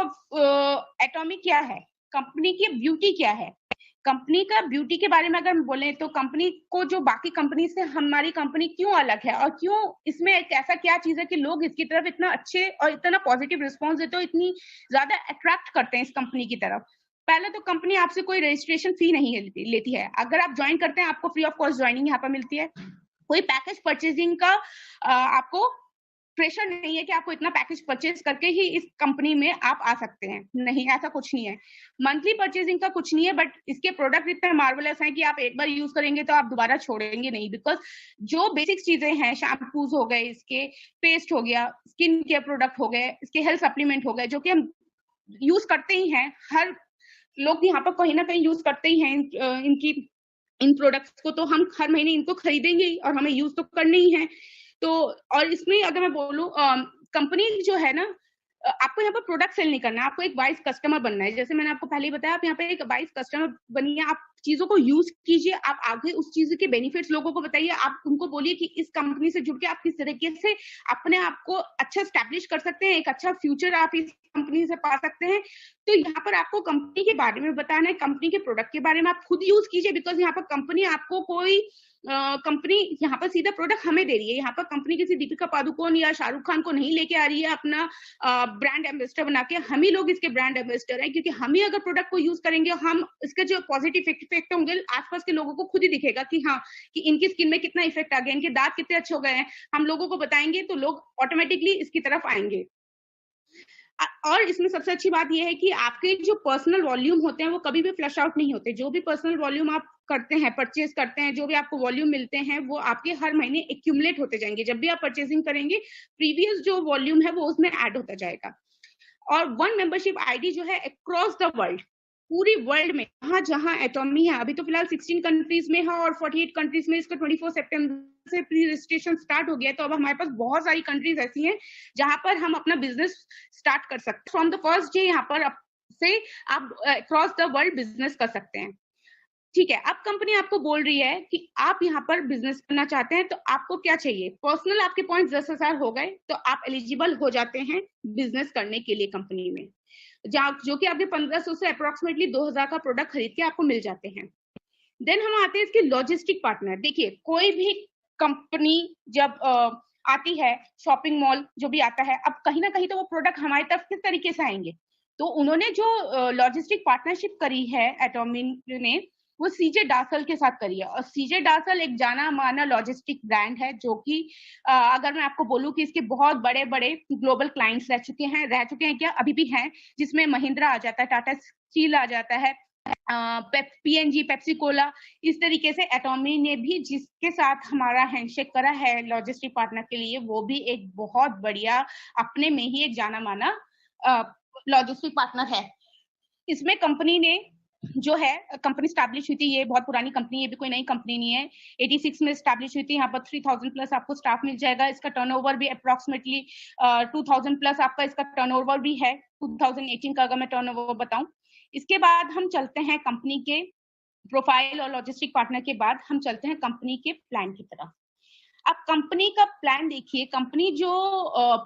Of एटॉमी क्या है, company की ब्यूटी क्या है, कंपनी का ब्यूटी के बारे में अगर हम बोले तो कंपनी को जो बाकी कंपनी से हमारी कंपनी क्यों अलग है और क्यों इसमें एक ऐसा क्या चीज है कि लोग इसकी तरफ इतना अच्छे और इतना पॉजिटिव रिस्पॉन्स देते हो, इतनी ज्यादा अट्रैक्ट करते हैं इस कंपनी की तरफ। पहले तो कंपनी आपसे कोई रजिस्ट्रेशन फी नहीं लेती है। अगर आप ज्वाइन करते हैं आपको फ्री ऑफ कॉस्ट ज्वाइनिंग यहाँ पर मिलती है। कोई पैकेज परचेजिंग का आपको प्रेशर नहीं है कि आपको इतना पैकेज परचेज करके ही इस कंपनी में आप आ सकते हैं, नहीं, ऐसा कुछ नहीं है। मंथली परचेजिंग का कुछ नहीं है, बट इसके प्रोडक्ट इतने मार्वलस हैं कि आप एक बार यूज करेंगे तो आप दोबारा छोड़ेंगे नहीं, बिकॉज जो बेसिक चीजें हैं, शैम्पूज हो गए, इसके पेस्ट हो गया, स्किन केयर प्रोडक्ट हो गए, इसके हेल्थ सप्लीमेंट हो गए, जो कि हम यूज करते ही हैं, हर लोग यहाँ पर कहीं ना कहीं यूज करते ही हैं इन प्रोडक्ट्स को, तो हम हर महीने इनको खरीदेंगे और हमें यूज तो करने ही है। तो और इसमें अगर मैं बोलूं, कंपनी जो है ना, आपको यहाँ पर प्रोडक्ट सेल नहीं करना है, आपको एक वाइज कस्टमर बनना है। जैसे मैंने आपको पहले ही बताया, आप यहाँ पे एक वाइज कस्टमर बनिए, आप चीजों को यूज कीजिए, आप आगे उस चीज के बेनिफिट्स लोगों को बताइए, आप उनको बोलिए कि इस कंपनी से जुड़ के आप किस तरीके से अपने आप को अच्छा स्टैब्लिश कर सकते हैं, एक अच्छा फ्यूचर आप इस कंपनी से पा सकते हैं। तो यहाँ पर आपको कंपनी के बारे में बताना है, कंपनी के प्रोडक्ट के बारे में आप खुद यूज कीजिए, बिकॉज यहाँ पर कंपनी आपको कोई कंपनी यहाँ पर सीधा प्रोडक्ट हमें दे रही है। यहाँ पर कंपनी किसी दीपिका पादुकोण या शाहरुख खान को नहीं लेके आ रही है अपना ब्रांड एम्बेसडर बना के, हम ही लोग इसके ब्रांड एम्बेसडर हैं, क्योंकि हम ही अगर प्रोडक्ट को यूज करेंगे, हम इसके जो पॉजिटिव इफेक्ट होंगे आसपास के लोगों को खुद ही दिखेगा कि हाँ, कि इनकी स्किन में कितना इफेक्ट आ गया, इनके दांत कितने अच्छे हो गए हैं, हम लोगों को बताएंगे तो लोग ऑटोमेटिकली इसकी तरफ आएंगे। और इसमें सबसे अच्छी बात यह है कि आपके जो पर्सनल वॉल्यूम होते हैं वो कभी भी फ्लश आउट नहीं होते। जो भी पर्सनल वॉल्यूम आप करते हैं, परचेज करते हैं, जो भी आपको वॉल्यूम मिलते हैं, वो आपके हर महीने एक्यूमुलेट होते जाएंगे। जब भी आप परचेजिंग करेंगे, प्रीवियस जो वॉल्यूम है वो उसमें ऐड होता जाएगा। और वन मेंबरशिप आईडी जो है अक्रॉस द वर्ल्ड, पूरी वर्ल्ड में जहां जहां एटॉमी है, अभी तो फिलहाल 16 कंट्रीज में है और 48 कंट्रीज में इसका 24 सितंबर से प्री रजिस्ट्रेशन स्टार्ट हो गया है। तो अब हमारे पास बहुत सारी कंट्रीज ऐसी हैं जहां पर हम अपना बिजनेस स्टार्ट कर सकते हैं। फ्रॉम द फर्स्ट डे यहाँ पर से आप अक्रॉस द वर्ल्ड बिजनेस कर सकते हैं। ठीक है, अब कंपनी आपको बोल रही है कि आप यहाँ पर बिजनेस करना चाहते हैं, तो आपको क्या चाहिए? पर्सनल आपके पॉइंट 10,000 हो गए तो आप एलिजिबल हो जाते हैं बिजनेस करने के लिए कंपनी में, जो कि आपके 1500 से अप्रोक्सीमेटली 2000 का प्रोडक्ट खरीद के आपको मिल जाते हैं। देन हम आते हैं इसके लॉजिस्टिक पार्टनर। देखिए, कोई भी कंपनी जब आती है, शॉपिंग मॉल जो भी आता है, अब कहीं ना कहीं तो वो प्रोडक्ट हमारी तरफ किस तरीके से आएंगे, तो उन्होंने जो लॉजिस्टिक पार्टनरशिप करी है एटॉमी ने, वो सीजे डासल के साथ करी है। और सीजे डासल एक जाना माना लॉजिस्टिक ब्रांड है, जो कि अगर मैं आपको बोलूं कि इसके बहुत बड़े बड़े ग्लोबल क्लाइंट्स रह चुके हैं क्या, अभी भी हैं, जिसमें महिंद्रा आ जाता है, टाटा स्टील आ जाता है, पीएनजी, पेप्सी कोला। इस तरीके से एटॉमी ने भी जिसके साथ हमारा हैंडशेक करा है लॉजिस्टिक पार्टनर के लिए, वो भी एक बहुत बढ़िया अपने में ही एक जाना माना लॉजिस्टिक पार्टनर है। इसमें कंपनी ने जो है, कंपनी स्टैब्लिश हुई थी, ये बहुत पुरानी कंपनी है, ये भी कोई नई कंपनी नहीं है, 86 में स्टैब्लिश हुई थी। यहाँ पर 3000 प्लस आपको स्टाफ मिल जाएगा। इसका टर्नओवर भी अप्रोक्सीमेटली 2000 प्लस आपका इसका टर्नओवर भी है, 2018 का अगर मैं टर्नओवर बताऊं। इसके बाद हम चलते हैं कंपनी के प्रोफाइल और लॉजिस्टिक पार्टनर के बाद हम चलते हैं कंपनी के प्लान की तरफ। अब कंपनी का प्लान देखिए, कंपनी जो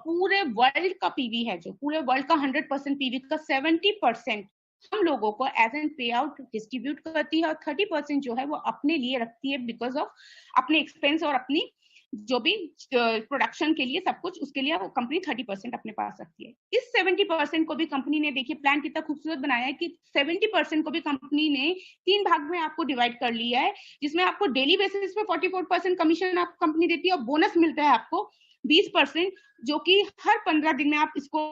पूरे वर्ल्ड का पीवी है, जो पूरे वर्ल्ड का 100% पीवी का 70% हम लोगों को एज एन पे आउट डिस्ट्रीब्यूट करती है, और 30% जो है वो अपने लिए रखती है, बिकॉज ऑफ अपने एक्सपेंस और अपनी जो भी प्रोडक्शन के लिए सब कुछ, उसके लिए वो कंपनी 30% अपने पास रखती है। इस 70% को भी कंपनी ने, देखिए प्लान कितना खूबसूरत बनाया है कि 70% को भी कंपनी ने 3 भाग में आपको डिवाइड कर लिया है, जिसमें आपको डेली बेसिस पे 44% कमीशन आप कंपनी देती है, और बोनस मिलता है आपको 20%, जो कि हर 15 दिन में आप इसको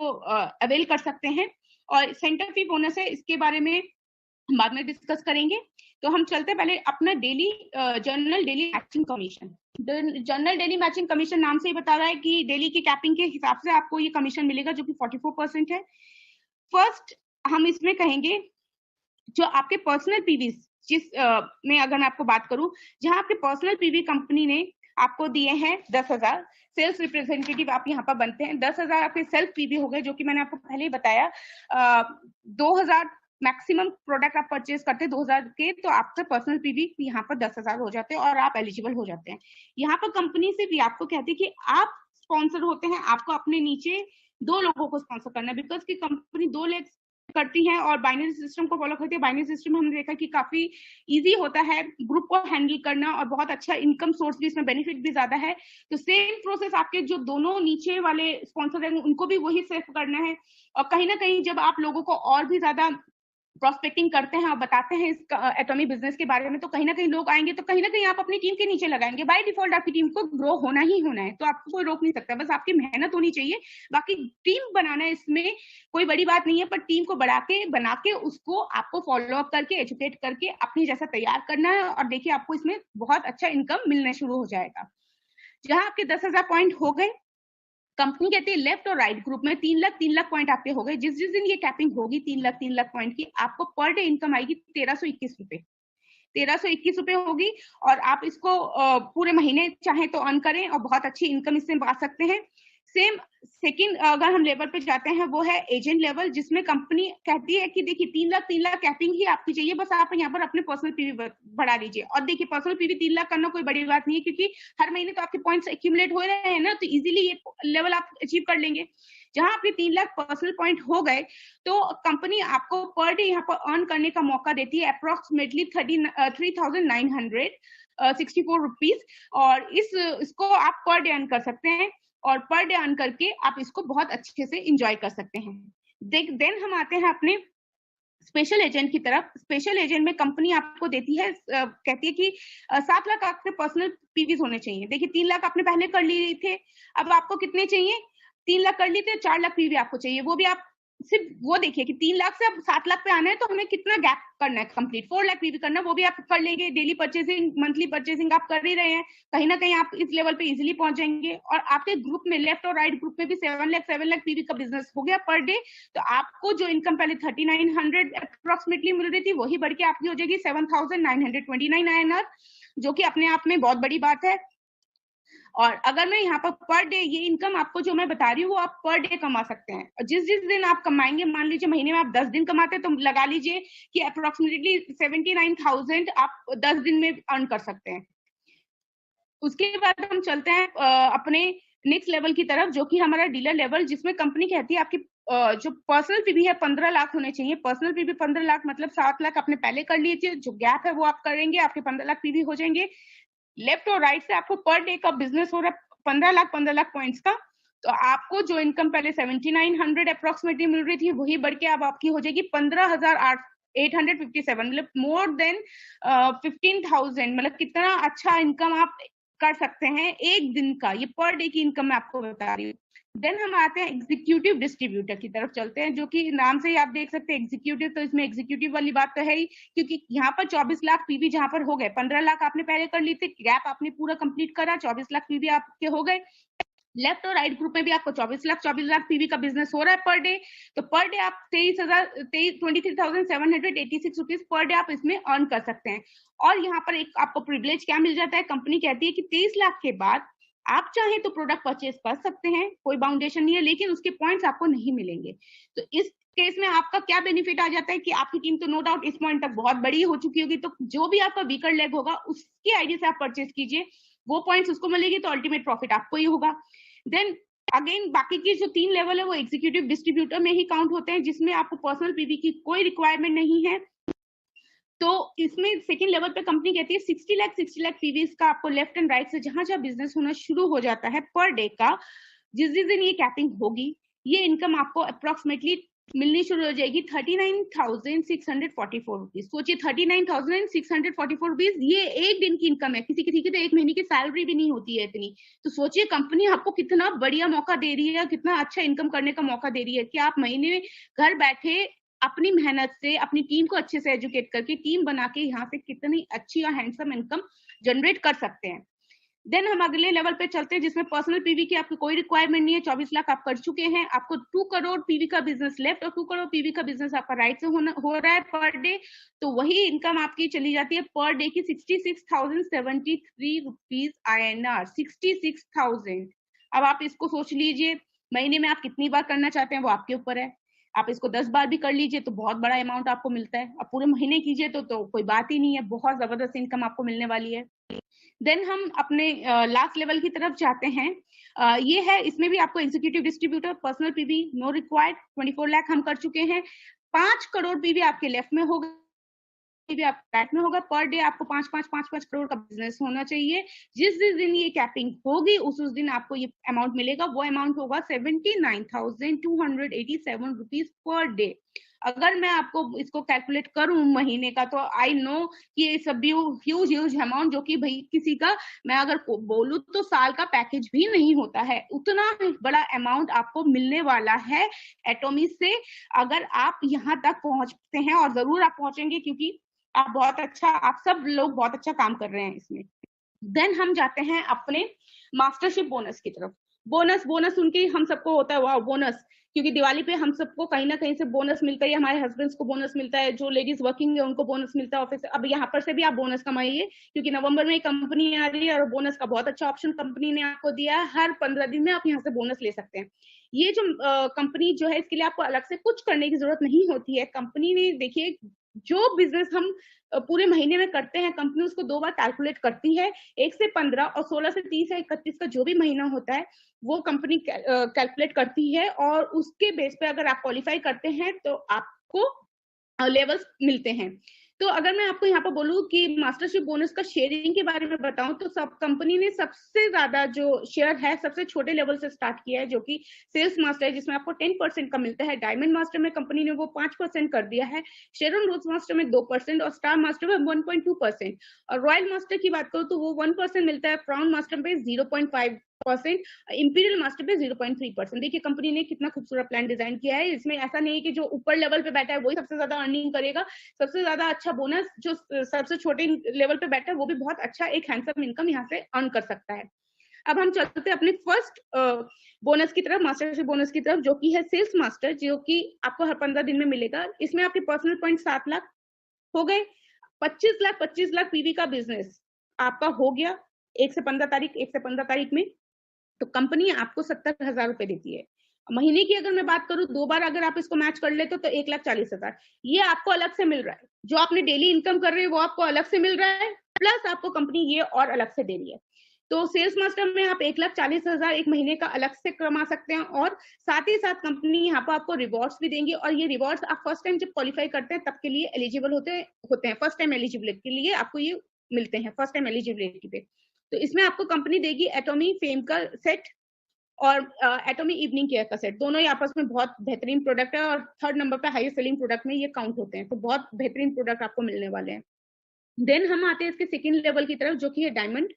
अवेल कर सकते हैं। और सेंटर फी बोनस है, इसके बारे में बाद में डिस्कस करेंगे। तो हम चलते पहले अपना daily general daily matching commission. General daily matching commission नाम से ही बता रहा है कि डेली की कैपिंग के हिसाब से आपको ये कमीशन मिलेगा, जो कि 44% है। फर्स्ट हम इसमें कहेंगे जो आपके पर्सनल पीवी, जिस में अगर मैं आपको बात करूं, जहां आपके पर्सनल पीवी कंपनी ने आपको दिए हैं 10,000, सेल्स रिप्रेजेंटेटिव आप यहाँ पर बनते हैं। 10,000 आपके सेल्फ पीवी हो गए, जो कि मैंने आपको पहले ही बताया। 2,000 मैक्सिमम प्रोडक्ट आप परचेज करते हैं 2,000 के, तो आपका पर्सनल पीवी यहाँ पर 10,000 हो जाते हैं और आप एलिजिबल हो जाते हैं। यहाँ पर कंपनी से भी आपको कहती है कि आप स्पॉन्सर होते हैं, आपको अपने नीचे 2 लोगों को स्पॉन्सर करना है, बिकॉज की कंपनी 2 लेग करती है और बाइनरी सिस्टम को फॉलो करती है। बाइनरी सिस्टम में हमने देखा कि काफी इजी होता है ग्रुप को हैंडल करना और बहुत अच्छा इनकम सोर्स भी, इसमें बेनिफिट भी ज्यादा है। तो सेम प्रोसेस आपके जो दोनों नीचे वाले स्पॉन्सर हैं उनको भी वही सेफ करना है। और कहीं ना कहीं जब आप लोगों को और भी ज्यादा प्रोस्पेक्टिंग करते हैं और बताते हैं इस एटॉमी बिजनेस के बारे में, तो कहीं ना कहीं लोग आएंगे, तो कहीं ना कहीं आप अपनी टीम के नीचे लगाएंगे। बाय डिफॉल्ट आपकी टीम को ग्रो होना ही होना है, तो आपको कोई रोक नहीं सकता, बस आपकी मेहनत होनी चाहिए। बाकी टीम बनाना इसमें कोई बड़ी बात नहीं है, पर टीम को बना के उसको आपको फॉलो अप करके एजुकेट करके अपनी जैसा तैयार करना है, और देखिए आपको इसमें बहुत अच्छा इनकम मिलना शुरू हो जाएगा। जहां आपके 10,000 पॉइंट हो गए, कंपनी कहती है लेफ्ट और राइट ग्रुप में 3 लाख पॉइंट आपके हो गए। जिस दिन ये कैपिंग होगी 3 लाख पॉइंट की, आपको पर डे इनकम आएगी 1321 रुपए। 1321 रुपए होगी, और आप इसको पूरे महीने चाहे तो अर्न करें और बहुत अच्छी इनकम इससे पा सकते हैं। सेम सेकंड अगर हम लेवल पे जाते हैं वो है एजेंट लेवल, जिसमें कंपनी कहती है कि देखिए 3 लाख कैपिंग ही आपकी चाहिए, बस आप यहाँ पर अपने पर्सनल पीवी बढ़ा लीजिए। और देखिए पर्सनल पीवी 3 लाख करना कोई बड़ी बात नहीं है, क्योंकि हर महीने तो आपके पॉइंट्स एक्यूमुलेट हो रहे हैं ना, तो इजीली ये लेवल आप अचीव कर लेंगे। जहां आपके 3 लाख पर्सनल पॉइंट हो गए, तो कंपनी आपको पर डे यहाँ पर अर्न करने का मौका देती है अप्रोक्सीमेटली 3,964 रुपीज। और इसको आप पर डे अर्न कर सकते हैं, और पर डे अर्न करके आप इसको बहुत अच्छे से इंजॉय कर सकते हैं। देन हम आते हैं अपने स्पेशल एजेंट की तरफ। स्पेशल एजेंट में कंपनी आपको देती है, कहती है कि 7 लाख आपके पर्सनल पीवीज होने चाहिए। देखिए 3 लाख आपने पहले कर लिए थे, अब आपको कितने चाहिए? 3 लाख कर लिए थे, 4 लाख पीवी आपको चाहिए। वो भी आप सिर्फ वो देखिए कि 3 लाख से अब 7 लाख पे आना है, तो हमें कितना गैप करना है कंप्लीट, 4 लाख पीवी करना है, वो भी आप कर लेंगे। डेली परचेसिंग, मंथली परचेसिंग आप कर ही रहे हैं, कहीं ना कहीं आप इस लेवल पे इजीली पहुंच जाएंगे। और आपके ग्रुप में लेफ्ट और राइट ग्रुप में भी 7 लाख पीवी का बिजनेस हो गया पर डे। तो आपको जो इनकम पहले 3900 अप्रोक्सीमेटली मिल रही थी, वही बढ़ के आपकी हो जाएगी 7,929 INR, जो कि अपने आप में बहुत बड़ी बात है। और अगर मैं यहाँ पर डे ये इनकम आपको जो मैं बता रही हूँ, वो आप पर डे कमा सकते हैं। और जिस दिन आप कमाएंगे, मान लीजिए महीने में आप 10 दिन कमाते हैं, तो लगा लीजिए कि अप्रोक्सीमेटली 79,000 आप 10 दिन में अर्न कर सकते हैं। उसके बाद हम चलते हैं अपने नेक्स्ट लेवल की तरफ, जो कि हमारा डीलर लेवल, जिसमें कंपनी कहती है आपकी जो पर्सनल पीवी है 15 लाख होने चाहिए। पर्सनल पीवी 15 लाख मतलब 7 लाख आपने पहले कर लिए थे, जो गैप है वो आप करेंगे, आपके 15 लाख पीवी हो जाएंगे। लेफ्ट और राइट से आपको पर डे का बिजनेस हो रहा है 15 लाख पॉइंट्स का, तो आपको जो इनकम पहले 7900 अप्रोक्सीमेटली मिल रही थी, वही बढ़ के अब आपकी हो जाएगी 15,857, मतलब मोर देन 15,000। मतलब कितना अच्छा इनकम आप कर सकते हैं एक दिन का, ये पर डे की इनकम मैं आपको बता रही हूँ। देन हम आते हैं एग्जीक्यूटिव डिस्ट्रीब्यूटर की तरफ चलते हैं, जो कि नाम से ही आप देख सकते हैं एग्जीक्यूटिव, तो इसमें एग्जीक्यूटिव वाली बात तो है ही, क्योंकि यहाँ पर 24 लाख पीवी जहां पर हो गए, 15 लाख आपने पहले कर ली थी, गैप आपने पूरा कंप्लीट करा, 24 लाख पीवी आपके हो गए। लेफ्ट और राइट ग्रुप में भी आपको 24 लाख पीवी का बिजनेस हो रहा है पर डे। तो पर डे आप 23,786 रुपीज पर डे आप इसमें अर्न कर सकते हैं। और यहाँ पर एक आपको प्रिविलेज क्या मिल जाता है, कंपनी कहती है कि 23 लाख के बाद आप चाहे तो प्रोडक्ट परचेज कर सकते हैं, कोई बाउंडेशन नहीं है, लेकिन उसके पॉइंट्स आपको नहीं मिलेंगे। तो इस केस में आपका क्या बेनिफिट आ जाता है कि आपकी टीम तो नो डाउट इस पॉइंट तक बहुत बड़ी हो चुकी होगी, तो जो भी आपका वीकर लेग होगा उसके आईडी से आप परचेज कीजिए, वो पॉइंट्स उसको मिलेगी, तो अल्टीमेट प्रॉफिट आपको ही होगा। देन अगेन बाकी की जो 3 लेवल है वो एग्जीक्यूटिव डिस्ट्रीब्यूटर में ही काउंट होते हैं, जिसमें आपको पर्सनल पीवी की कोई रिक्वायरमेंट नहीं है। तो इसमें सेकंड लेवल पे कंपनी कहती है 60 लाख पीवीज का आपको लेफ्ट एंड राइट से जहां जहां बिजनेस होना शुरू हो जाता है पर डे का, जिस दिन ये कैपिंग होगी, ये इनकम आपको अप्रोक्सीमेटली मिलनी शुरू हो जाएगी 39,644 रुपीज। सोचिए 39,644 रुपीज, ये एक दिन की इनकम है, किसी की तो एक महीने की सैलरी भी नहीं होती है इतनी। तो सोचिए कंपनी आपको कितना बढ़िया मौका दे रही है, कितना अच्छा इनकम करने का मौका दे रही है, कि आप महीने में घर बैठे अपनी मेहनत से अपनी टीम को अच्छे से एजुकेट करके टीम बना के यहाँ से कितनी अच्छी और हैंडसम इनकम जनरेट कर सकते हैं। देन हम अगले लेवल पे चलते हैं, जिसमें पर्सनल पीवी की आपको कोई रिक्वायरमेंट नहीं है, 24 लाख आप कर चुके हैं, आपको 2 करोड़ पीवी का बिजनेस लेफ्ट और 2 करोड़ पीवी का बिजनेस आपका राइट से हो रहा है पर डे। तो वही इनकम आपकी चली जाती है पर डे की 66,073 रुपीज INR, 66,000। अब आप इसको सोच लीजिए, महीने में आप कितनी बार करना चाहते हैं वो आपके ऊपर है। आप इसको 10 बार भी कर लीजिए तो बहुत बड़ा अमाउंट आपको मिलता है, अब पूरे महीने कीजिए तो कोई बात ही नहीं है, बहुत जबरदस्त इनकम आपको मिलने वाली है। देन हम अपने लास्ट लेवल की तरफ जाते हैं। ये है, इसमें भी आपको executive distributor personal PV no required, 24 lakh हम कर चुके हैं। 5 करोड़ पीवी आपके लेफ्ट में होगा, भी आप राइट में होगा। पर डे आपको 5 करोड़ का बिजनेस होना चाहिए। जिस दिन ये कैपिंग होगी उस दिन आपको ये अमाउंट मिलेगा। वो अमाउंट होगा 79,287 रुपीज पर डे। अगर मैं आपको इसको कैलकुलेट करूं महीने का, तो आई नो कि ये सब भी ह्यूज अमाउंट, जो कि भाई किसी का, मैं अगर बोलूं तो साल का पैकेज भी नहीं होता है। उतना बड़ा अमाउंट आपको मिलने वाला है एटॉमी से, अगर आप यहाँ तक पहुंचते हैं, और जरूर आप पहुंचेंगे क्योंकि आप बहुत अच्छा, आप सब लोग बहुत अच्छा काम कर रहे हैं इसमें। देन हम जाते हैं अपने मास्टरशिप बोनस की तरफ। बोनस सुन के हम सबको होता है वाह बोनस, क्योंकि दिवाली पे हम सबको कहीं ना कहीं से बोनस मिलता है, हमारे हस्बैंड्स को बोनस मिलता है, जो लेडीज वर्किंग है उनको बोनस मिलता है ऑफिस से। अब यहाँ पर से भी आप बोनस कमाइए, क्योंकि नवंबर में कंपनी आ रही है और बोनस का बहुत अच्छा ऑप्शन कंपनी ने आपको दिया है। हर 15 दिन में आप यहाँ से बोनस ले सकते हैं। ये जो कंपनी जो है, इसके लिए आपको अलग से कुछ करने की जरूरत नहीं होती है। कंपनी ने, देखिए, जो बिजनेस हम पूरे महीने में करते हैं, कंपनी उसको 2 बार कैलकुलेट करती है। 1 से 15 और 16 से 30 या 31 का जो भी महीना होता है वो कंपनी कैलकुलेट करती है, और उसके बेस पे अगर आप क्वालिफाई करते हैं तो आपको लेवल्स मिलते हैं। तो अगर मैं आपको यहाँ पर बोलूं कि मास्टरशिप बोनस का शेयरिंग के बारे में बताऊं, तो सब कंपनी ने सबसे ज्यादा जो शेयर है सबसे छोटे लेवल से स्टार्ट किया है, जो कि सेल्स मास्टर है, जिसमें आपको 10% का मिलता है। डायमंड मास्टर में कंपनी ने वो 5% कर दिया है। शेरन रोज मास्टर में 2% और स्टार मास्टर में 1.2%। और रॉयल मास्टर की बात करूं तो वो 1% मिलता है, क्राउन मास्टर में 0.5%, इंपीरियल मास्टर पे 0.3%। देखिए कंपनी ने कितना खूबसूरत प्लान डिजाइन किया है। इसमें ऐसा नहीं है कि जो ऊपर लेवल पे बैठा है वही सबसे ज्यादा अर्निंग करेगा। सबसे ज्यादा अच्छा बोनस जो सबसे छोटे लेवल पे बैठा है वो भी बहुत अच्छा एक हैंडसम इनकम यहाँ से अर्न कर सकता है। अब हम चलते हैं अपने फर्स्ट बोनस की तरफ, मास्टरशिप बोनस की तरफ, जो कि है सेल्स मास्टर, जो कि आपको हर 15 दिन में मिलेगा। इसमें आपके पर्सनल पॉइंट 7 लाख हो गए। 25 लाख पीवी का बिजनेस आपका हो गया 1 से 15 तारीख में। तो कंपनी आपको 70,000 रुपए देती है महीने की। अगर मैं बात करूं 2 बार अगर आप इसको मैच कर लेते तो 1,40,000 ये आपको अलग से मिल रहा है। जो आपने डेली इनकम कर रहे हैं वो आपको अलग से मिल रहा है, प्लस आपको कंपनी ये और अलग से दे रही है। तो सेल्स मास्टर में आप 1,40,000 एक महीने का अलग से कमा सकते हैं, और साथ ही साथ कंपनी यहाँ पर आपको रिवॉर्ड्स भी देंगी। और ये रिवॉर्ड्स आप फर्स्ट टाइम जब क्वालिफाई करते हैं तब के लिए एलिजिबल होते हैं। फर्स्ट टाइम एलिजिबिलिटी के लिए आपको ये मिलते हैं, फर्स्ट टाइम एलिजिबिलिटी पे। तो इसमें आपको कंपनी देगी एटॉमी फेम का सेट और एटॉमी इवनिंग केयर का सेट। दोनों ही आपस में बहुत बेहतरीन प्रोडक्ट है, और 3rd नंबर पे हाईएस्ट सेलिंग प्रोडक्ट में ये काउंट होते हैं। तो बहुत बेहतरीन प्रोडक्ट आपको मिलने वाले हैं। देन हम आते हैं इसके सेकंड लेवल की तरफ, जो कि है डायमंड।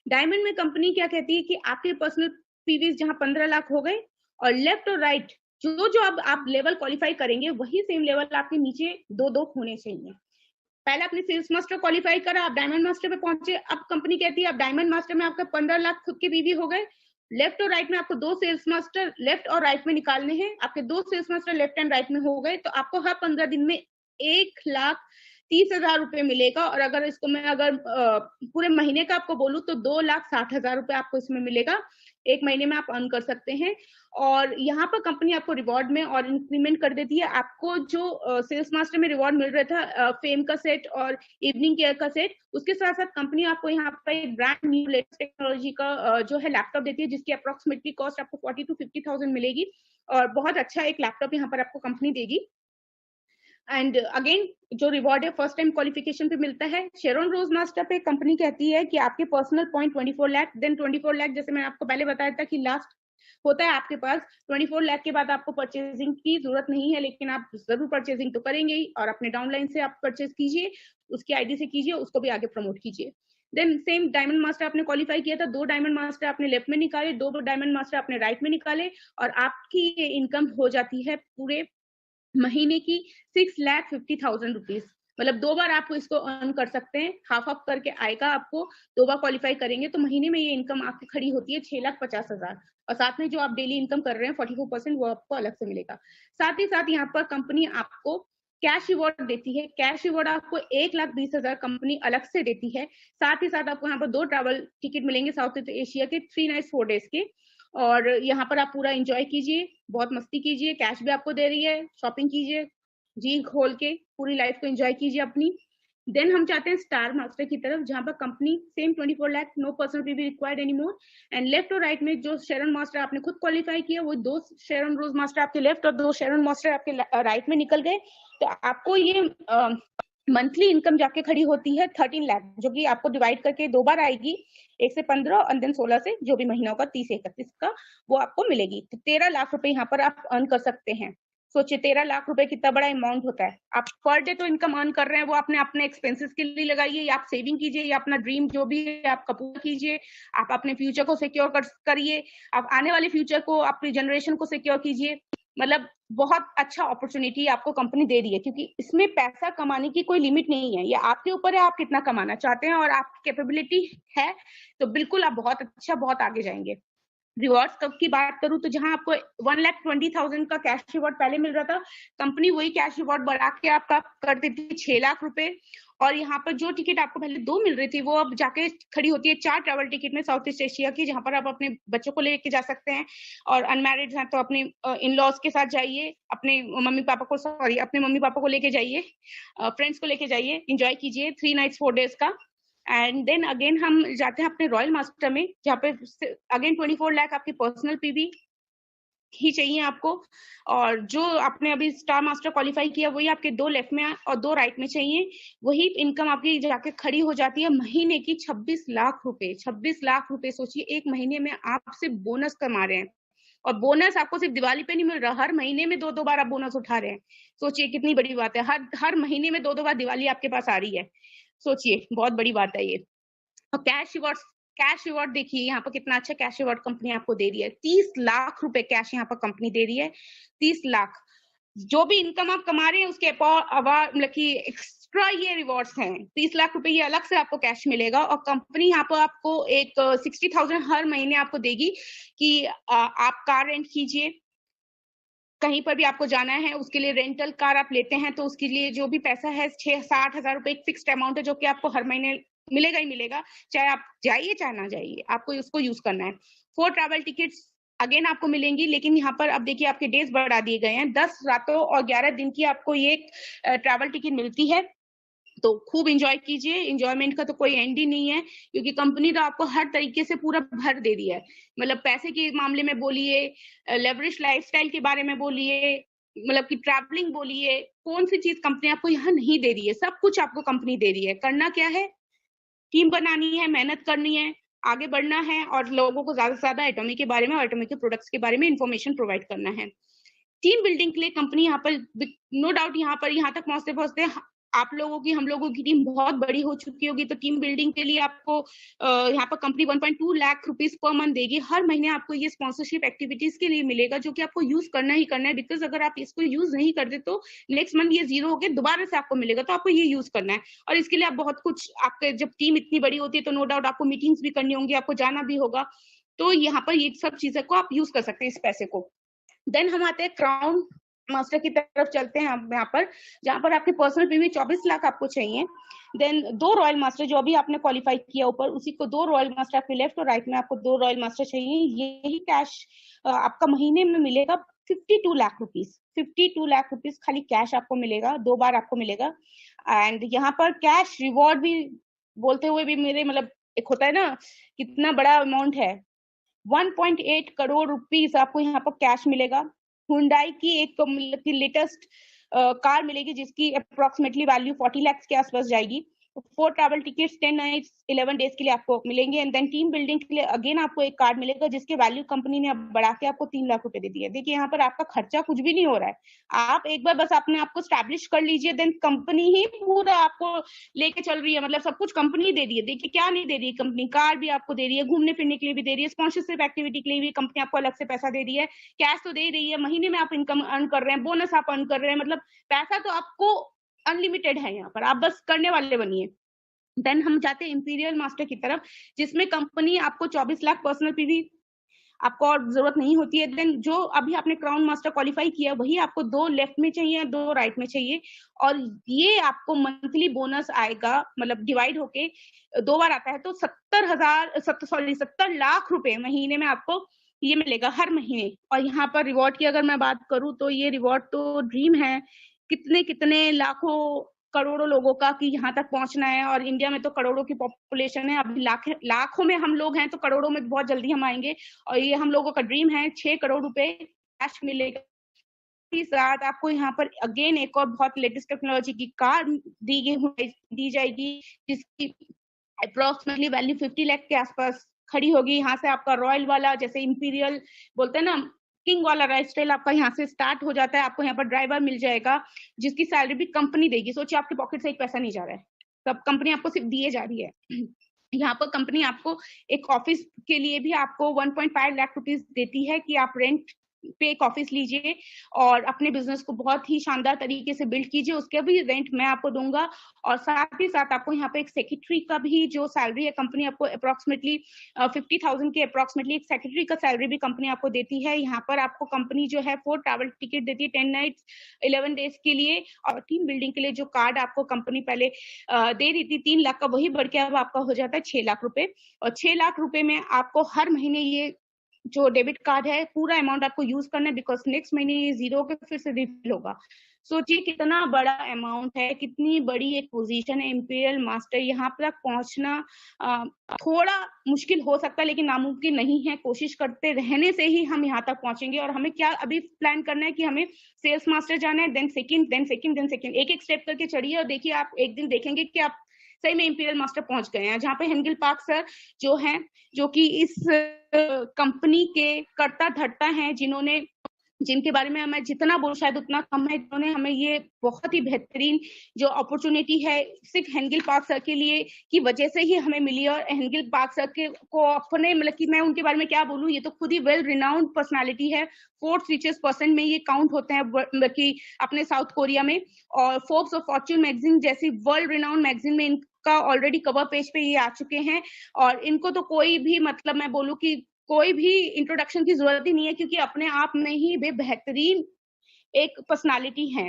डायमंड में कंपनी क्या कहती है कि आपके पर्सनल पीवीज जहां 15 लाख हो गए, और लेफ्ट और राइट जो जो अब आप लेवल क्वालिफाई करेंगे वही सेम लेवल आपके नीचे 2-2 होने चाहिए। पहले आपने सेल्स मास्टर क्वालिफाई करा, आप डायमंड मास्टर पे पहुंचे। अब कंपनी कहती है अब डायमंड मास्टर में आपका 15 लाख खुद के पीवी हो गए। लेफ्ट और राइट में आपको 2 सेल्स मास्टर लेफ्ट और राइट में निकालने हैं। आपके 2 sales master left and right में हो गए, तो आपको हर 15 दिन में 1,30,000 रुपए मिलेगा। और अगर इसको मैं अगर पूरे महीने का आपको बोलूं तो 2,60,000 रुपए आपको इसमें मिलेगा। एक महीने में आप अर्न कर सकते हैं। और यहाँ पर कंपनी आपको रिवॉर्ड में और इंक्रीमेंट कर देती है। आपको जो सेल्स मास्टर में रिवॉर्ड मिल रहा था फेम का सेट और इवनिंग केयर का सेट, उसके साथ साथ कंपनी आपको यहाँ पर एक ब्रांड न्यू लेटेस्ट टेक्नोलॉजी का जो है लैपटॉप देती है, जिसकी अप्रोक्सीमेटली कॉस्ट आपको 40,000 to 50,000 मिलेगी। और बहुत अच्छा एक लैपटॉप यहाँ पर आपको कंपनी देगी। एंड अगेन जो रिवॉर्ड है फर्स्ट टाइम क्वालिफिकेशन पे मिलता है। शेरॉन रोज मास्टर पे कंपनी कहती है कि आपके personal point 24 lakh, then 24 lakh जैसे मैंने आपको पहले बताया था कि लास्ट होता है आपके पास। 24 लाख के बाद आपको परचेजिंग की जरूरत नहीं है, लेकिन आप जरूर परचेजिंग तो करेंगे ही, और अपने डाउनलाइन से आप परचेज कीजिए, उसकी आईडी से कीजिए, उसको भी आगे प्रमोट कीजिए। देन सेम डायमंड मास्टर आपने क्वालिफाई किया था, 2 डायमंड मास्टर आपने लेफ्ट में निकाले, 2 डायमंड मास्टर आपने राइट में निकाले, और आपकी ये इनकम हो जाती है पूरे महीने की 6,50,000 रुपीज। मतलब 2 बार आप इसको अर्न कर सकते हैं, हाफ हाफ करके आएगा आपको। 2 बार क्वालिफाई करेंगे तो महीने में ये इनकम आपकी खड़ी होती है 6,50,000। और साथ में जो आप डेली इनकम कर रहे हैं 44% वो आपको अलग से मिलेगा। साथ ही साथ यहाँ पर कंपनी आपको कैश रिवॉर्ड देती है। कैश रिवॉर्ड आपको 1,20,000 कंपनी अलग से देती है। साथ ही साथ आपको यहाँ पर 2 ट्रैवल टिकट मिलेंगे साउथ ईस्ट एशिया के 3 नाइट्स 4 डेज के। और यहाँ पर आप पूरा एंजॉय कीजिए, बहुत मस्ती कीजिए, कैश भी आपको दे रही है, शॉपिंग कीजिए, जी खोल के पूरी लाइफ को एंजॉय कीजिए अपनी। देन हम चाहते हैं स्टार मास्टर की तरफ, जहां पर company same 24 lakh, no personal PV required any more. And left और राइट में जो शेरन मास्टर आपने खुद क्वालिफाई किया, वो 2 शेरन रोज मास्टर आपके लेफ्ट और 2 शेरन मास्टर आपके राइट में निकल गए। तो आपको ये मंथली इनकम जाके खड़ी होती है 13 लाख, जो कि आपको डिवाइड करके 2 बार आएगी, 1 से 15 और देन 16 से जो भी महीना होगा 30 31 का, वो आपको मिलेगी। तो 13 लाख रुपए यहाँ पर आप अर्न कर सकते हैं। सोचिए 13 लाख रुपए कितना बड़ा अमाउंट होता है। आप पर डे तो इनकम अर्न कर रहे हैं, वो आपने अपने एक्सपेंसेस के लिए लगाइए, या आप सेविंग कीजिए, या अपना ड्रीम जो भी है आपका पूरा कीजिए, आप अपने फ्यूचर को सिक्योर करिए, आप आने वाले फ्यूचर को, अपनी जनरेशन को सिक्योर कीजिए। मतलब बहुत अच्छा अपॉर्चुनिटी आपको कंपनी दे रही है, क्योंकि इसमें पैसा कमाने की कोई लिमिट नहीं है, ये आपके ऊपर है आप कितना कमाना चाहते हैं, और आपकी कैपेबिलिटी है तो बिल्कुल आप बहुत अच्छा, बहुत आगे जाएंगे। रिवॉर्ड्स कब की बात करूं तो जहां आपको 1,20,000 का कैश रिवॉर्ड पहले मिल रहा था, कंपनी वही कैश रिवॉर्ड बढ़ा के आपका कर देती थी 6 लाख रुपए। और यहाँ पर जो टिकट आपको पहले 2 मिल रही थी, वो अब जाके खड़ी होती है 4 ट्रैवल टिकट में साउथ ईस्ट एशिया की, जहां पर आप अपने बच्चों को लेके जा सकते हैं, और अनमैरिड हैं तो अपने इन लॉज के साथ जाइए, अपने मम्मी पापा को लेके जाइए, फ्रेंड्स को लेके जाइए, एंजॉय कीजिए 3 नाइट्स 4 डेज का। एंड देन अगेन हम जाते हैं अपने रॉयल मास्टर में, जहाँ पे अगेन 24 लाख आपकी पर्सनल पीवी ही चाहिए आपको, और जो आपने अभी स्टार मास्टर क्वालिफाई किया वही आपके 2 लेफ्ट में और 2 राइट में चाहिए। वही इनकम आपकी जाके खड़ी हो जाती है महीने की 26 लाख रुपए। 26 लाख रुपए सोचिए, एक महीने में आप सिर्फ बोनस कमा रहे हैं, और बोनस आपको सिर्फ दिवाली पे नहीं मिल रहा, हर महीने में 2-2 बार आप बोनस उठा रहे हैं। सोचिए कितनी बड़ी बात है, हर महीने में 2-2 बार दिवाली आपके पास आ रही है। सोचिए बहुत बड़ी बात है ये। और कैश रिवॉर्ड देखिए यहाँ पर कितना अच्छा कैश रिवॉर्ड कंपनी आपको दे रही है। 30 लाख रुपए कैश यहाँ पर कंपनी दे रही है। 30 लाख, जो भी इनकम आप कमा रहे हैं उसके मतलब कि एक्स्ट्रा ये रिवॉर्ड्स हैं। 30 लाख रुपए ये अलग से आपको कैश मिलेगा, और कंपनी यहाँ पर आपको एक 60,000 हर महीने आपको देगी कि आप कार रेंट कीजिए, कहीं पर भी आपको जाना है उसके लिए रेंटल कार आप लेते हैं तो उसके लिए जो भी पैसा है 6-60 हजार रुपए एक फिक्स्ड अमाउंट है, जो कि आपको हर महीने मिलेगा ही मिलेगा, चाहे आप जाइए चाहे ना जाइए, आपको उसको यूज करना है। 4 ट्रैवल टिकट्स अगेन आपको मिलेंगी, लेकिन यहाँ पर अब देखिए आपके डेज बढ़ा दिए गए हैं, 10 रातों और 11 दिन की आपको ये ट्रैवल टिकट मिलती है। तो खूब एंजॉय कीजिए, एंजॉयमेंट का तो कोई एंड ही नहीं है, क्योंकि कंपनी तो आपको हर तरीके से पूरा भर दे रही है। मतलब पैसे के मामले में बोलिए, लेवरिश लाइफस्टाइल के बारे में बोलिए, मतलब कि ट्रैवलिंग बोलिए, कौन सी चीज कंपनी आपको यहाँ नहीं दे रही है, सब कुछ आपको कंपनी दे रही है। करना क्या है, टीम बनानी है, मेहनत करनी है, आगे बढ़ना है, और लोगों को ज्यादा से ज्यादा एटॉमिक के बारे में और एटॉमिक के प्रोडक्ट्स के बारे में इंफॉर्मेशन प्रोवाइड करना है। टीम बिल्डिंग के लिए कंपनी यहाँ पर नो डाउट यहाँ तक पहुंचते पहुंचते आप लोगों की, हम लोगों की टीम बहुत बड़ी हो चुकी होगी, तो टीम बिल्डिंग के लिए आपको यहाँ पर company 1.2 lakh rupees per month देगी। हर महीने आपको ये स्पॉन्सरशिप एक्टिविटीज के लिए मिलेगा, जो कि आपको यूज करना ही करना है, बिकॉज अगर आप इसको यूज नहीं करते तो नेक्स्ट मंथ ये जीरो होकर दोबारा से आपको मिलेगा, तो आपको ये यूज करना है। और इसके लिए आप बहुत कुछ, आपके जब टीम इतनी बड़ी होती है तो नो डाउट आपको मीटिंग्स भी करनी होंगी, आपको जाना भी होगा, तो यहाँ पर ये सब चीजें को आप यूज कर सकते हैं इस पैसे को। देन हम आते हैं क्राउन मास्टर की तरफ चलते हैं हम यहाँ पर, जहाँ पर आपके पर्सनल पीवी 24 लाख आपको चाहिए। देन 2 रॉयल मास्टर जो अभी आपने क्वालिफाई किया ऊपर, उसी को 2 रॉयल मास्टर आपके लेफ्ट और राइट में आपको 2 रॉयल मास्टर चाहिए। यही कैश आपका महीने में मिलेगा 52 लाख रुपीस। 52 लाख रुपीस खाली कैश आपको मिलेगा, 2 बार आपको मिलेगा। एंड यहाँ पर कैश रिवॉर्ड भी बोलते हुए भी मेरे मतलब एक होता है ना कितना बड़ा अमाउंट है, 1.8 करोड़ रुपीस आपको यहाँ पर कैश मिलेगा। हुंडई की एक लेटेस्ट कार मिलेगी, जिसकी अप्रोक्सीमेटली वैल्यू 40 लाख के आसपास जाएगी। 4 ट्रैवल टिकट्स 10 नाइट्स 11 डेज के लिए आपको मिलेंगे। एंड देन टीम बिल्डिंग के लिए अगेन आपको एक कार्ड मिलेगा, जिसके वैल्यू कंपनी ने अब बढ़ा के आपको 3 लाख रुपए दे दी है। देखिए यहाँ पर आपका खर्चा कुछ भी नहीं हो रहा है, आप एक बार बस अपने आप को स्टैब्लिश कर लीजिए, देन कंपनी ही पूरा आपको लेके चल रही है। मतलब सब कुछ कंपनी दे रही है। देखिए क्या नहीं दे रही है कंपनी, कार भी आपको दे रही है, घूमने फिरने के लिए भी दे रही है, स्पॉन्सरशिप एक्टिविटी के लिए भी कंपनी आपको अलग से पैसा दे रही है, कैश तो दे रही है, महीने में आप इनकम अर्न कर रहे हैं, बोनस आप अर्न कर रहे हैं, मतलब पैसा तो आपको अनलिमिटेड है यहाँ पर, आप बस करने वाले बनिए। देन हम जाते हैं इंपीरियल मास्टर की तरफ, जिसमें कंपनी आपको 24 लाख पर्सनल पीवी आपको और जरूरत नहीं होती है। देन जो अभी आपने क्राउन मास्टर क्वालिफाई किया वही आपको 2 लेफ्ट में चाहिए, 2 राइट में चाहिए, और ये आपको मंथली बोनस आएगा, मतलब डिवाइड होके 2 बार आता है, तो 70 लाख रुपए महीने में आपको ये मिलेगा हर महीने। और यहाँ पर रिवॉर्ड की अगर मैं बात करूं तो ये रिवॉर्ड तो ड्रीम है, कितने कितने लाखों करोड़ों लोगों का कि यहाँ तक पहुंचना है, और इंडिया में तो करोड़ों की पॉपुलेशन है, अभी लाखों में हम लोग हैं, तो करोड़ों में बहुत जल्दी हम आएंगे। और ये हम लोगों का ड्रीम है, 6 करोड़ रुपए कैश मिलेगा। के साथ आपको यहाँ पर अगेन एक और बहुत लेटेस्ट टेक्नोलॉजी की कार दी जाएगी, जिसकी अप्रोक्सीमेटली वैल्यू 50 लाख के आसपास खड़ी होगी। यहाँ से आपका रॉयल वाला, जैसे इंपीरियल बोलते हैं ना, किंग वाला लाइफस्टाइल आपका यहाँ से स्टार्ट हो जाता है। आपको यहाँ पर ड्राइवर मिल जाएगा, जिसकी सैलरी भी कंपनी देगी। सोचिए, आपके पॉकेट से एक पैसा नहीं जा रहा है, सब कंपनी आपको सिर्फ दिए जा रही है। यहाँ पर कंपनी आपको एक ऑफिस के लिए भी आपको 1.5 लाख रुपीज देती है कि आप रेंट पे एक ऑफिस लीजिए और अपने बिजनेस को बहुत ही शानदार तरीके से बिल्ड कीजिए। उसके भी रेंट मैं आपको दूंगा, और साथ ही साथ आपको यहाँ पे एक सेक्रेटरी का भी जो सैलरी है, कंपनी आपको अप्रोक्सीमेटली 50,000 के अप्रोक्सीमेटली एक सेक्रेटरी का सैलरी भी कंपनी आपको देती है। यहाँ पर आपको कंपनी जो है 4 ट्रैवल टिकट देती है 10 नाइट्स 11 डेज के लिए, और टीम बिल्डिंग के लिए जो कार्ड आपको कंपनी पहले दे रही थी 3 लाख का, वही बढ़ के अब आपका हो जाता है 6 लाख रुपए। और 6 लाख रुपए में आपको हर महीने ये जो डेबिट कार्ड है पूरा अमाउंट आपको यूज करना है, बिकॉज नेक्स्ट महीने ये जीरो के फिर से रिफिल होगा। सोचिए कितना बड़ा अमाउंट है, कितनी बड़ी एक पोजीशन है इंपीरियल मास्टर। यहाँ तक पहुंचना थोड़ा मुश्किल हो सकता है, लेकिन नामुमकिन नहीं है। कोशिश करते रहने से ही हम यहाँ तक पहुंचेंगे। और हमें क्या अभी प्लान करना है कि हमें सेल्स मास्टर जाना है, देन सेकंड, एक एक स्टेप करके चढ़िए, और देखिए आप एक दिन देखेंगे कि आप सही में इंपीरियल मास्टर पहुंच गए हैं। जहाँ पे हेंगिल पार्क सर जो हैं, जो कि इस कंपनी के कर्ता धर्ता हैं, जिनके बारे में मैं जितना बोलूं शायद उतना कम है, जिन्होंने हमें ये बहुत ही बेहतरीन जो अपॉर्चुनिटी है सिर्फ हेंगिल पार्क सर के लिए की वजह से ही हमें मिली। और हेंगिल पार्क सर के को अपने मतलब कि मैं उनके बारे में क्या बोलूं, ये तो खुद ही वेल रिनाउंड पर्सनालिटी है। 4th रिचेस्ट पर्सन में ये काउंट होते हैं कि अपने साउथ कोरिया में, और फोर्ब्स और फॉर्च्यून मैगजीन जैसी वर्ल्ड रिनाउंड मैगजीन में इनका ऑलरेडी कवर पेज पे ये आ चुके हैं। और इनको तो कोई भी मतलब मैं बोलूं कि कोई भी इंट्रोडक्शन की जरूरत ही नहीं है, क्योंकि अपने आप में ही वे बेहतरीन एक पर्सनालिटी है।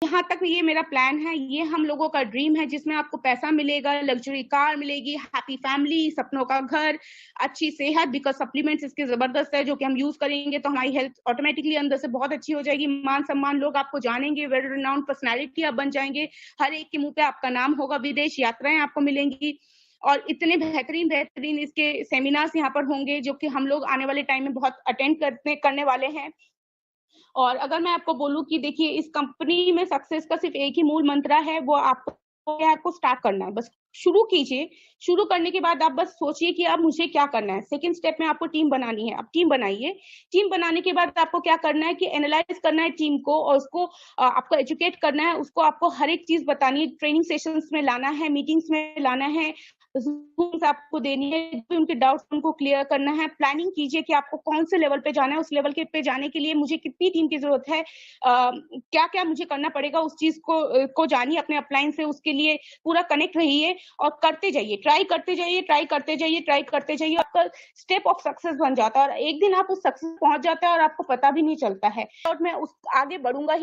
यहाँ तक ये मेरा प्लान है, ये हम लोगों का ड्रीम है, जिसमें आपको पैसा मिलेगा, लग्जरी कार मिलेगी, हैप्पी फैमिली, सपनों का घर, अच्छी सेहत, बिकॉज सप्लीमेंट्स इसके जबरदस्त है जो कि हम यूज करेंगे तो हमारी हेल्थ ऑटोमेटिकली अंदर से बहुत अच्छी हो जाएगी। मान सम्मान, लोग आपको जानेंगे, वेल रिनाउंड पर्सनैलिटी आप बन जाएंगे, हर एक के मुंह पे आपका नाम होगा, विदेश यात्राएं आपको मिलेंगी, और इतने बेहतरीन इसके सेमिनार्स यहाँ पर होंगे जो कि हम लोग आने वाले टाइम में बहुत अटेंड करने वाले हैं। और अगर मैं आपको बोलूं कि देखिए, इस कंपनी में सक्सेस का सिर्फ एक ही मूल मंत्र है, वो आपको स्टार्ट करना है, बस शुरू कीजिए। शुरू करने के बाद आप बस सोचिए कि अब मुझे क्या करना है। सेकंड स्टेप में आपको टीम बनानी है, आप टीम बनाइए। टीम बनाने के बाद आपको क्या करना है कि एनालाइज करना है टीम को, और उसको आपको एजुकेट करना है, उसको आपको हर एक चीज बतानी है, ट्रेनिंग सेशंस में लाना है, मीटिंग्स में लाना है, जूम्स आपको देनी है, उनके डाउट्स उनको क्लियर करना है। प्लानिंग कीजिए कि आपको कौन से लेवल पे जाना है, उस लेवल के पे जाने के लिए मुझे कितनी टीम की जरूरत है, क्या क्या मुझे करना पड़ेगा, उस चीज को जानिए अपने अपलाइन से, उसके लिए पूरा कनेक्ट रहिए और करते जाइए, ट्राई करते जाइए। आपका स्टेप ऑफ सक्सेस बन जाता है, और एक दिन आप उस सक्सेस पहुंच जाते हैं और आपको पता भी नहीं चलता है, और मैं उस आगे बढ़ूंगा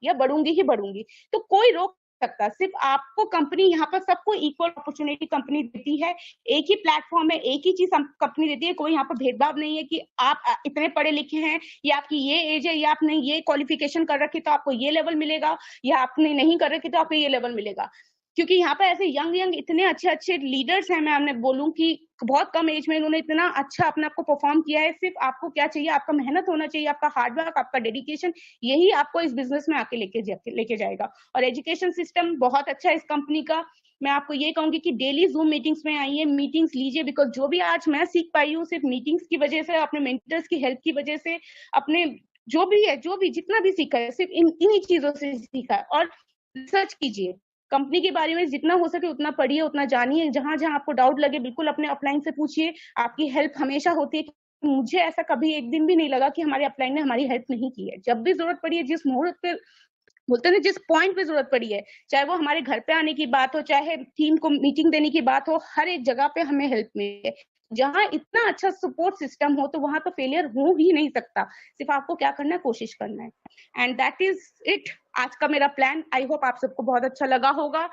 या बढ़ूंगी। तो कोई रोक सकता, सिर्फ आपको कंपनी यहाँ पर सबको इक्वल अपॉर्चुनिटी कंपनी देती है। एक ही प्लेटफॉर्म है, एक ही चीज कंपनी देती है, कोई यहाँ पर भेदभाव नहीं है कि आप इतने पढ़े लिखे हैं, या आपकी ये एज है, या आपने ये क्वालिफिकेशन कर रखी तो आपको ये लेवल मिलेगा, या आपने नहीं कर रखी तो आपको ये लेवल मिलेगा। क्योंकि यहाँ पे ऐसे यंग इतने अच्छे लीडर्स हैं, मैं बोलूं कि बहुत कम एज में इन्होंने इतना अच्छा अपने आप को परफॉर्म किया है। सिर्फ आपको क्या चाहिए, आपका मेहनत होना चाहिए, आपका हार्डवर्क, आपका डेडिकेशन, यही आपको इस बिजनेस में आके लेके जाएगा। और एजुकेशन सिस्टम बहुत अच्छा है इस कंपनी का। मैं आपको ये कहूंगी कि डेली जूम मीटिंग्स में आइए, मीटिंग्स लीजिए, बिकॉज जो भी आज मैं सीख पाई हूँ सिर्फ मीटिंग्स की वजह से, अपने मेंटर्स की हेल्प की वजह से, अपने जो भी जितना भी सीखा है सिर्फ इन्हीं चीजों से सीखा है। और रिसर्च कीजिए, कंपनी के बारे में जितना हो सके उतना पढ़िए, उतना जानिए, जहां जहां आपको डाउट लगे बिल्कुल अपने अपलाइन से पूछिए, आपकी हेल्प हमेशा होती है। मुझे ऐसा कभी एक दिन भी नहीं लगा कि हमारे अपलाइन ने हमारी हेल्प नहीं की है। जब भी जरूरत पड़ी है, जिस मुहूर्त पे बोलते हैं, जिस पॉइंट पे जरूरत पड़ी है, चाहे वो हमारे घर पे आने की बात हो, चाहे टीम को मीटिंग देने की बात हो, हर एक जगह पे हमें हेल्प मिली है। जहां इतना अच्छा सपोर्ट सिस्टम हो तो वहां तो फेलियर हो ही नहीं सकता। सिर्फ आपको क्या करना है, कोशिश करना है। एंड दैट इज इट, आज का मेरा प्लान। आई होप आप सबको बहुत अच्छा लगा होगा।